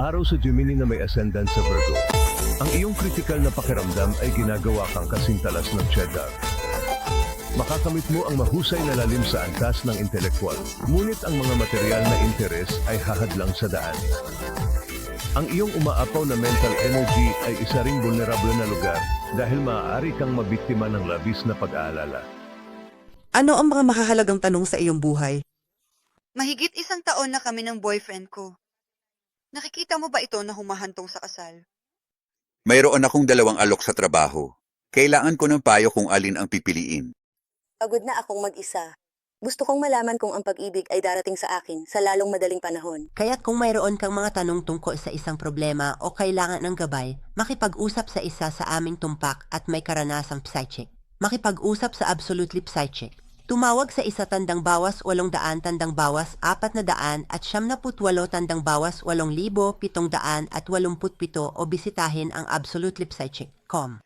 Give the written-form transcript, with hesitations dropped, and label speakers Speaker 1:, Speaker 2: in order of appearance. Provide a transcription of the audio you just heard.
Speaker 1: Araw sa Gemini na may ascendant sa Virgo. Ang iyong critical na pakiramdam ay ginagawa kang kasingtalas ng cheddar. Makakamit mo ang mahusay na lalim sa antas ng intelektual, ngunit ang mga material na interes ay hahadlang sa daan. Ang iyong umaapaw na mental energy ay isa ring vulnerable na lugar dahil maaari kang mabiktima ng labis na pag-aalala.
Speaker 2: Ano ang mga makahalagang tanong sa iyong buhay?
Speaker 3: Mahigit 1 taon na kami ng boyfriend ko. Nakikita mo ba ito na humahantong sa kasal?
Speaker 4: Mayroon akong 2 alok sa trabaho. Kailangan ko ng payo kung alin ang pipiliin.
Speaker 5: Pagod na akong mag-isa. Gusto kong malaman kung ang pag-ibig ay darating sa akin sa lalong madaling panahon.
Speaker 6: Kaya't kung mayroon kang mga tanong tungkol sa isang problema o kailangan ng gabay, makipag-usap sa isa sa aming tumpak at may karanasang psychic. Makipag-usap sa Absolutely Psychic. Tumawag sa 1 tandang bawas 800 tandang bawas 400 at 78 tandang bawas 8,787 o bisitahin ang absolutelypsychic.com.